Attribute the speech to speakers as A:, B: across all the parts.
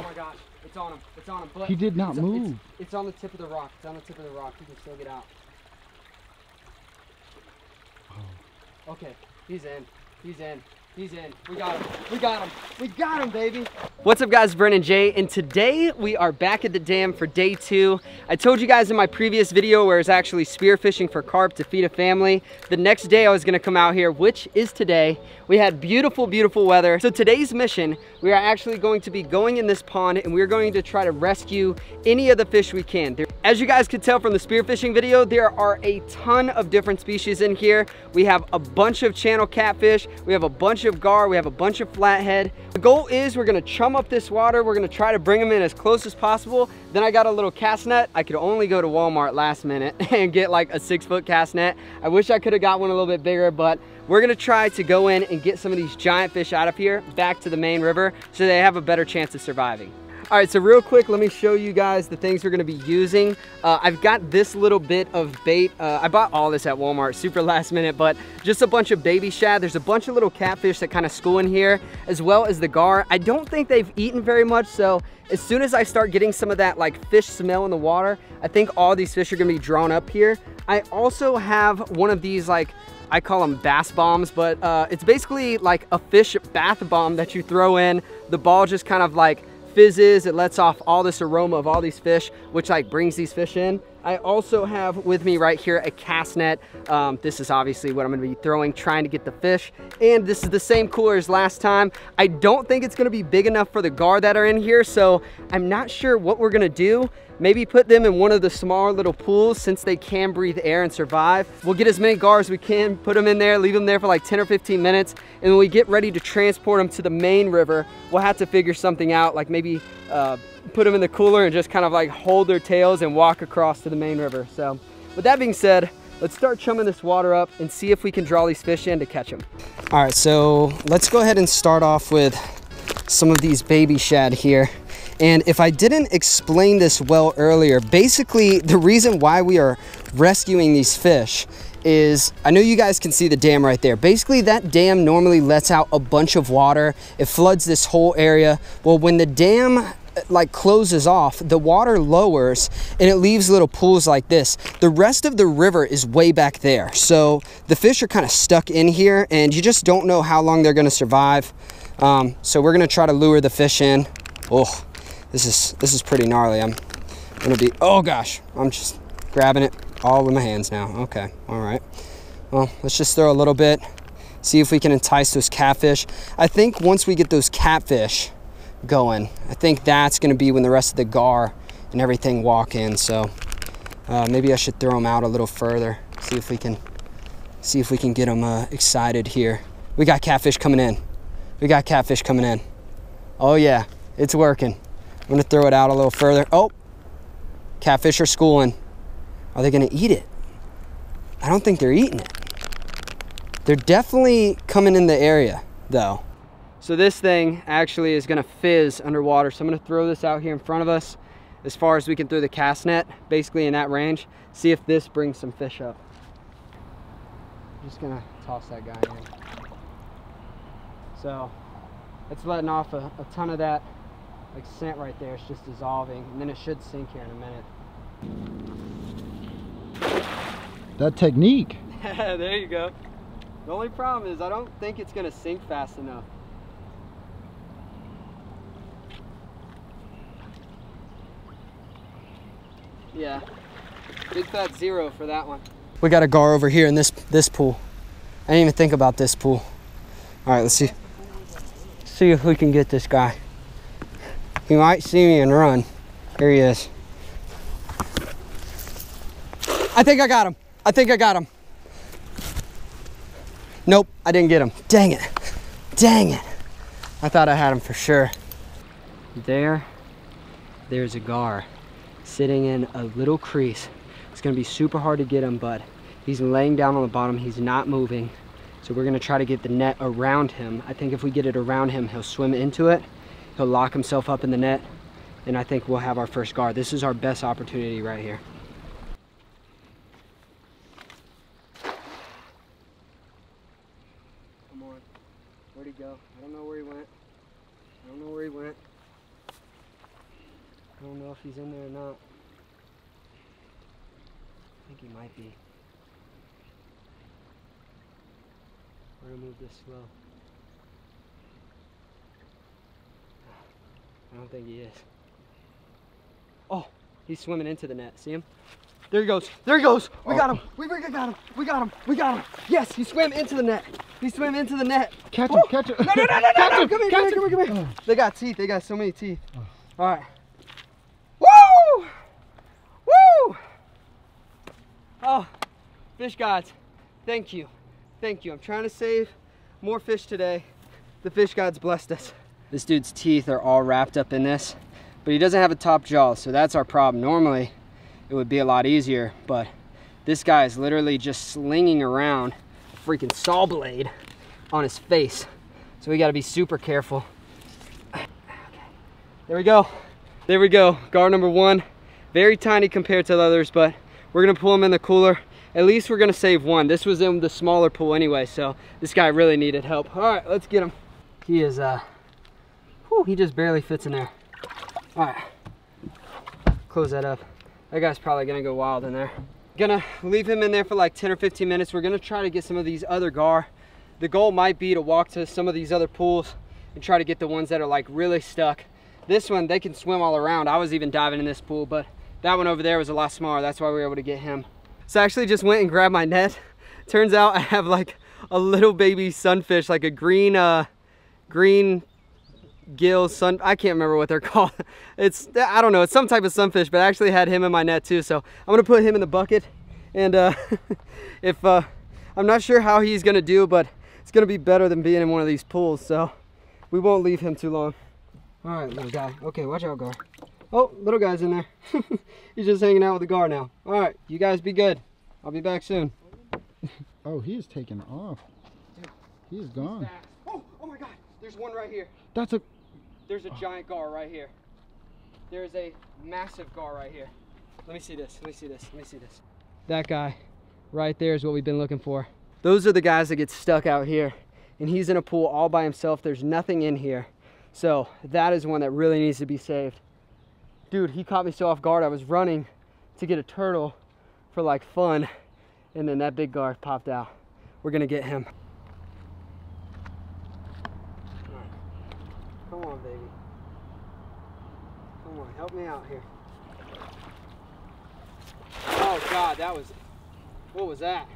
A: my gosh, it's on him. It's on him. But
B: he did not move.
A: It's on the tip of the rock. It's on the tip of the rock. He can still get out. Oh. Okay, he's in. He's in. He's in. We got him. We got him. We got him, baby. What's up, guys? Brent and Jay, and today we are back at the dam for day 2. I told you guys in my previous video where I was actually spearfishing for carp to feed a family. The next day I was gonna come out here, which is today. We had beautiful, beautiful weather. So today's mission, we are actually going to be going in this pond and we're going to try to rescue any of the fish we can. As you guys could tell from the spearfishing video, there are a ton of different species in here. We have a bunch of channel catfish. We have a bunch of gar. We have a bunch of flathead. The goal is we're gonna chum up this water. We're gonna try to bring them in as close as possible. Then I got a little cast net. I could only go to Walmart last minute and get like a 6-foot cast net. I wish I could have got one a little bit bigger, but we're gonna try to go in and get some of these giant fish out of here back to the main river so they have a better chance of surviving. All right, so real quick, let me show you guys the things we're gonna be using. I've got this little bit of bait. I bought all this at Walmart, super last minute, but just a bunch of baby shad. There's a bunch of little catfish that kind of school in here, as well as the gar. I don't think they've eaten very much, so as soon as I start getting some of that like fish smell in the water, I think all these fish are gonna be drawn up here. I also have one of these, like, I call them bass bombs, but it's basically like a fish bath bomb that you throw in. The ball just kind of like fizzes, it lets off all this aroma of all these fish, which like brings these fish in. I also have with me right here a cast net. This is obviously what I'm gonna be throwing, trying to get the fish. And this is the same cooler as last time. I don't think it's gonna be big enough for the gar that are in here, so I'm not sure what we're gonna do. Maybe put them in one of the smaller little pools since they can breathe air and survive. We'll get as many gar as we can, put them in there, leave them there for like 10 or 15 minutes. And when we get ready to transport them to the main river, we'll have to figure something out, like maybe put them in the cooler and just kind of like hold their tails and walk across to the main river. So with that being said, let's start chumming this water up and see if we can draw these fish in to catch them. All right, so let's go ahead and start off with some of these baby shad here. And if I didn't explain this well earlier, basically the reason why we are rescuing these fish is, I know you guys can see the dam right there. Basically that dam normally lets out a bunch of water. It floods this whole area. Well, when the dam like closes off, the water lowers and it leaves little pools like this. The rest of the river is way back there. So the fish are kind of stuck in here and you just don't know how long they're gonna survive. So we're gonna try to lure the fish in. Oh, this is pretty gnarly. I'm gonna be, oh gosh, I'm just grabbing it all with my hands now. Okay, all right. Well, let's just throw a little bit, see if we can entice those catfish. I think once we get those catfish going, I think that's gonna be when the rest of the gar and everything walk in. So maybe I should throw them out a little further, see if we can get them excited here. We got catfish coming in. We got catfish coming in. Oh yeah, it's working. I'm gonna throw it out a little further. Oh, catfish are schooling. Are they gonna eat it? I don't think they're eating it. They're definitely coming in the area though. So this thing actually is gonna fizz underwater. So I'm gonna throw this out here in front of us as far as we can throw the cast net, basically in that range. See if this brings some fish up. I'm just gonna toss that guy in. So it's letting off a ton of that like scent right there. It's just dissolving and then it should sink here in a minute.
B: That technique.
A: There you go. The only problem is I don't think it's gonna sink fast enough. Yeah, big fat 0 for that one. We got a gar over here in this pool. I didn't even think about this pool. All right, let's see if we can get this guy. He might see me and run. Here he is. I think I got him. I think I got him. Nope, I didn't get him. Dang it. Dang it. I thought I had him for sure. There's a gar sitting in a little crease. It's gonna be super hard to get him, but he's laying down on the bottom. He's not moving. So we're gonna try to get the net around him. I think if we get it around him, he'll swim into it. He'll lock himself up in the net, and I think we'll have our first gar. This is our best opportunity right here. Come on, where'd he go? I don't know where he went. I don't know where he went. if he's in there or not. I think he might be. We're gonna move this slow. I don't think he is. Oh, he's swimming into the net. See him? There he goes. There he goes. We got him. We got him. We got him. We got him. Yes, he swam into the net. He swam into the net.
B: Catch him. Catch him.
A: No. Come here. Come here. They got teeth. They got so many teeth. All right. Woo! Woo! Oh, fish gods, thank you. Thank you. I'm trying to save more fish today. The fish gods blessed us. This dude's teeth are all wrapped up in this, but he doesn't have a top jaw, so that's our problem. Normally, it would be a lot easier, but this guy is literally just slinging around a freaking saw blade on his face. So we gotta be super careful. Okay. There we go. There we go. Gar number one. Very tiny compared to the others, but we're gonna pull him in the cooler. At least we're gonna save one. This was in the smaller pool anyway, so this guy really needed help. All right, let's get him. He is, he just barely fits in there. All right, close that up. That guy's probably gonna go wild in there. Gonna leave him in there for like 10 or 15 minutes. We're gonna try to get some of these other gar. The goal might be to walk to some of these other pools and try to get the ones that are like really stuck. This one, they can swim all around. I was even diving in this pool, but that one over there was a lot smaller. That's why we were able to get him. So I actually just went and grabbed my net. Turns out I have like a little baby sunfish, like a green gill sun, I can't remember what they're called. I don't know, it's some type of sunfish, but I actually had him in my net too. So I'm gonna put him in the bucket. And I'm not sure how he's gonna do, but it's gonna be better than being in one of these pools. So we won't leave him too long. All right, little guy. Okay, watch out, Gar. Oh, little guy's in there. He's just hanging out with the Gar now. All right, you guys be good. I'll be back soon.
B: Oh, he is taking off.
A: Dude,
B: he is gone.
A: Oh my God, there's one right here. There's a giant Gar right here. There's a massive Gar right here. Let me see this, let me see this, let me see this. That guy right there is what we've been looking for. Those are the guys that get stuck out here, and he's in a pool all by himself. There's nothing in here. So that is one that really needs to be saved. Dude, he caught me so off guard. I was running to get a turtle for like fun, and then that big Gar popped out. We're gonna get him. All right. Come on, baby. Come on, help me out here. Oh God, what was that?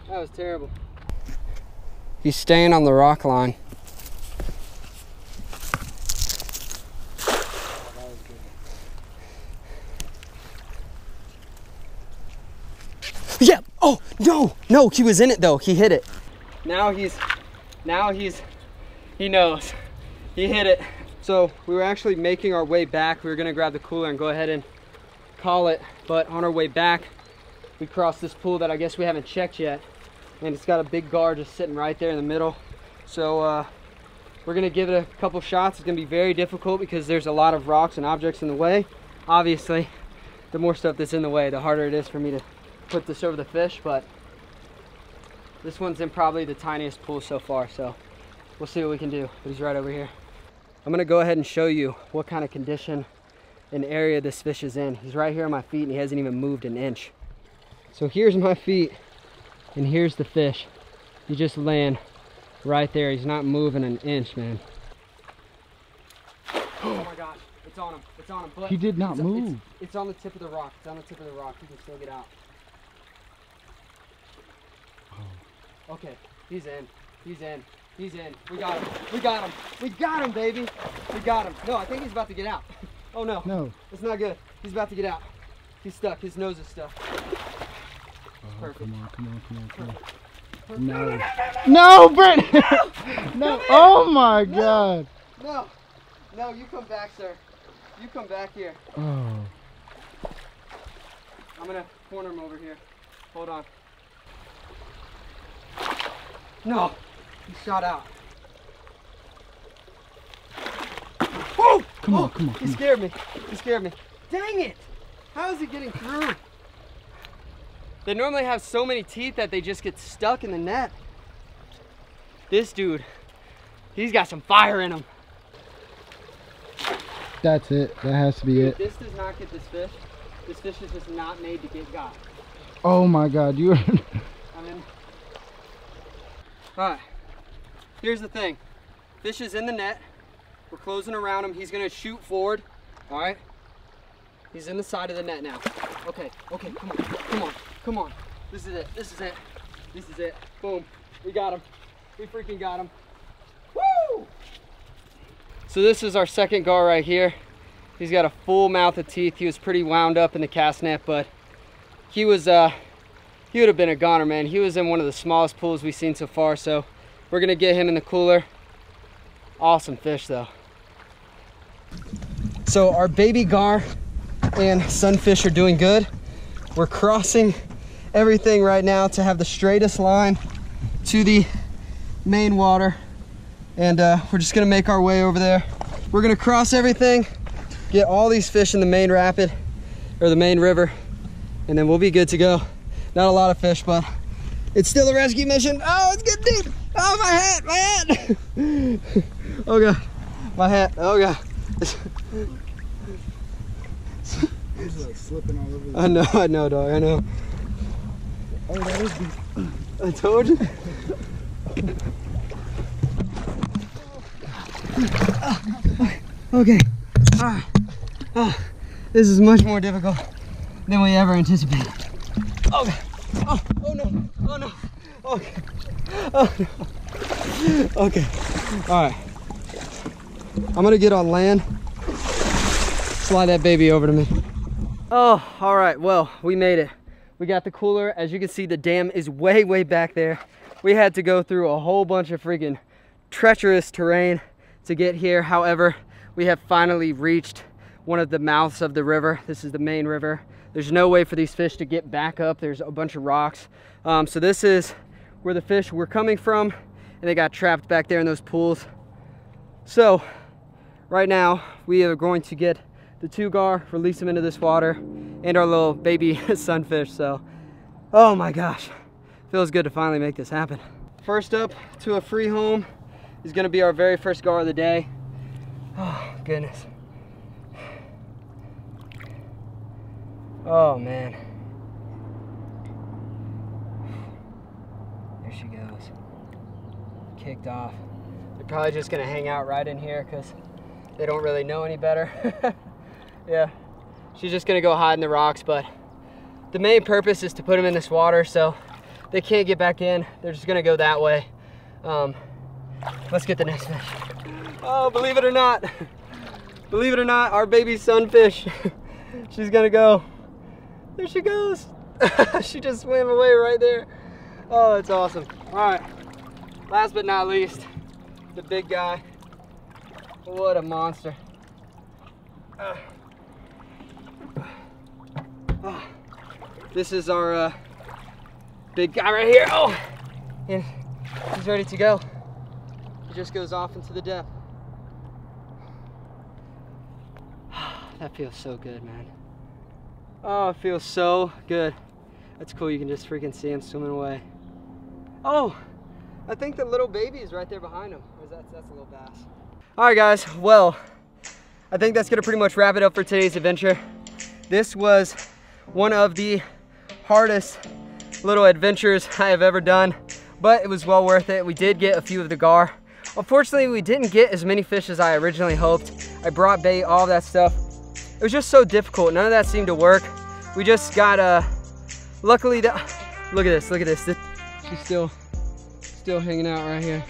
A: That was terrible. He's staying on the rock line. Yeah. Oh no, he was in it though. He hit it. Now he knows. He hit it. So we were actually making our way back. We were gonna grab the cooler and go ahead and call it. But on our way back, we crossed this pool that I guess we haven't checked yet. And it's got a big Gar just sitting right there in the middle. So we're gonna give it a couple shots. It's gonna be very difficult because there's a lot of rocks and objects in the way. Obviously, the more stuff that's in the way, the harder it is for me to put this over the fish, but this one's in probably the tiniest pool so far, so we'll see what we can do. But he's right over here. I'm gonna go ahead and show you what kind of condition and area this fish is in. He's right here on my feet and he hasn't even moved an inch. So here's my feet and here's the fish. He's just laying right there. He's not moving an inch, man. Oh my gosh, it's on him, it's on him. But
B: he did not move.
A: It's on the tip of the rock, it's on the tip of the rock. He can still get out. Okay, he's in, he's in, he's in. We got him, we got him, we got him, baby. We got him. No, I think he's about to get out. Oh no,
B: no,
A: it's not good. He's about to get out. He's stuck, his nose is stuck. Perfect.
B: Come on, come on, come on, come on. No, no, Brent! No, oh my God.
A: No, no, you come back, sir. You come back here.
B: Oh.
A: I'm gonna corner him over here. Hold on. No, he shot out. Oh!
B: Come on, come on.
A: He scared me. He scared me. Dang it! How is he getting through? They normally have so many teeth that they just get stuck in the net. This dude, he's got some fire in him.
B: that's it. That has to be
A: Dude,
B: it.
A: this does not get this fish. This fish is just not made to get got.
B: Oh my God, you are...
A: I'm in. All right, here's the thing. Fish is in the net. We're closing around him. He's gonna shoot forward, all right? He's in the side of the net now. Okay, okay, come on, come on, come on. This is it, this is it, this is it. Boom, we got him. We freaking got him. Woo! So this is our second gar right here. He's got a full mouth of teeth. He was pretty wound up in the cast net, but he would have been a goner, man. He was in one of the smallest pools we've seen so far, so we're gonna get him in the cooler. Awesome fish though. So our baby gar and sunfish are doing good. We're crossing everything right now to have the straightest line to the main water, and we're just gonna make our way over there. We're gonna cross everything, get all these fish in the main rapid or the main river, and then we'll be good to go. Not a lot of fish, but it's still a rescue mission. Oh, it's getting deep. Oh, my hat, my hat. Oh God, my hat, oh God.
B: It's like slipping all over.
A: I know, dog, I know.
B: Oh, that is deep.
A: I told you. Okay, all right. Oh, this is much more difficult than we ever anticipated. Okay. Oh, oh no, oh no. Okay. Oh no. Okay. All right. I'm gonna get on land. Slide that baby over to me. Oh, all right. Well, we made it. We got the cooler. As you can see, the dam is way, way back there. We had to go through a whole bunch of freaking treacherous terrain to get here. However, we have finally reached one of the mouths of the river. This is the main river. There's no way for these fish to get back up. There's a bunch of rocks. So this is where the fish were coming from, and they got trapped back there in those pools. So right now we are going to get the 2 gar, release them into this water, and our little baby sunfish. So, oh my gosh, feels good to finally make this happen. First up to a free home is gonna be our very first gar of the day. Oh goodness. Oh man. There she goes. Kicked off. They're probably just gonna hang out right in here because they don't really know any better. Yeah, she's just gonna go hide in the rocks, but the main purpose is to put them in this water so they can't get back in. They're just gonna go that way. Let's get the next fish. Oh, believe it or not, our baby sunfish, she's gonna go. There she goes. She just swam away right there. Oh, that's awesome. All right, last but not least, the big guy. What a monster. This is our big guy right here. Oh, and he's ready to go. He just goes off into the depth. That feels so good, man. Oh, it feels so good. That's cool. You can just freaking see him swimming away. Oh, I think the little baby is right there behind him. Or that's a little bass. All right, guys. Well, I think that's gonna pretty much wrap it up for today's adventure. This was one of the hardest little adventures I have ever done, but it was well worth it. We did get a few of the gar. Unfortunately, we didn't get as many fish as I originally hoped. I brought bait, all that stuff. It was just so difficult. None of that seemed to work. We just got, luckily, look at this, look at this. She's still hanging out right here.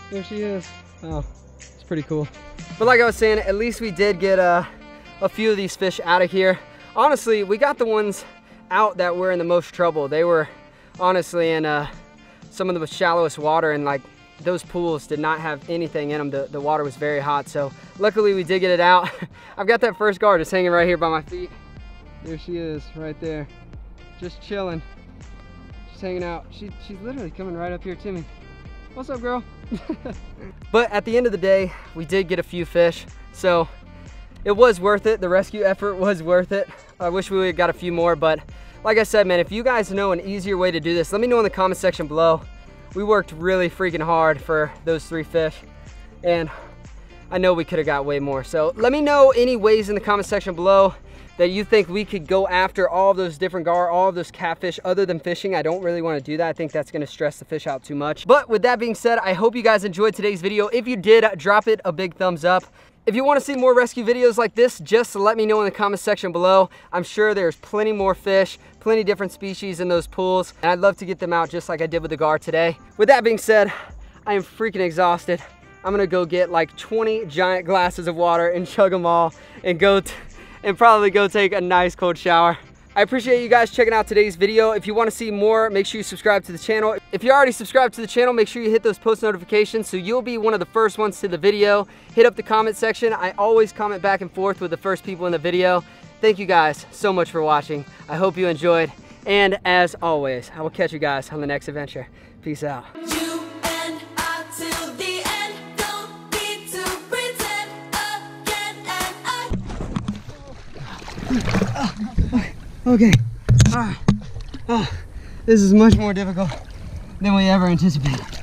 A: There she is. Oh, it's pretty cool. But like I was saying, at least we did get a few of these fish out of here. Honestly, we got the ones out that were in the most trouble. They were honestly in some of the shallowest water, and like those pools did not have anything in them. The water was very hot, so luckily we did get it out. I've got that first gar just hanging right here by my feet. There she is, right there, just chilling, just hanging out. She's literally coming right up here to me. What's up, girl? But at the end of the day, we did get a few fish, so it was worth it. The rescue effort was worth it. I wish we would have got a few more, but like I said, man, if you guys know an easier way to do this, let me know in the comment section below. We worked really freaking hard for those 3 fish, and I know we could have got way more. So let me know any ways in the comment section below that you think we could go after all of those different gar, all of those catfish other than fishing. I don't really want to do that. I think that's going to stress the fish out too much. But with that being said, I hope you guys enjoyed today's video. If you did, drop it a big thumbs up. If you want to see more rescue videos like this, just let me know in the comment section below. I'm sure there's plenty more fish, plenty different species in those pools, and I'd love to get them out just like I did with the gar today. With that being said, I am freaking exhausted. I'm gonna go get like 20 giant glasses of water and chug them all and probably go take a nice cold shower. I appreciate you guys checking out today's video. If you want to see more, make sure you subscribe to the channel. If you're already subscribed to the channel, make sure you hit those post notifications so you'll be one of the first ones to the video. Hit up the comment section. I always comment back and forth with the first people in the video. Thank you guys so much for watching. I hope you enjoyed. And as always, I will catch you guys on the next adventure. Peace out. Okay. This is much more difficult than we ever anticipated.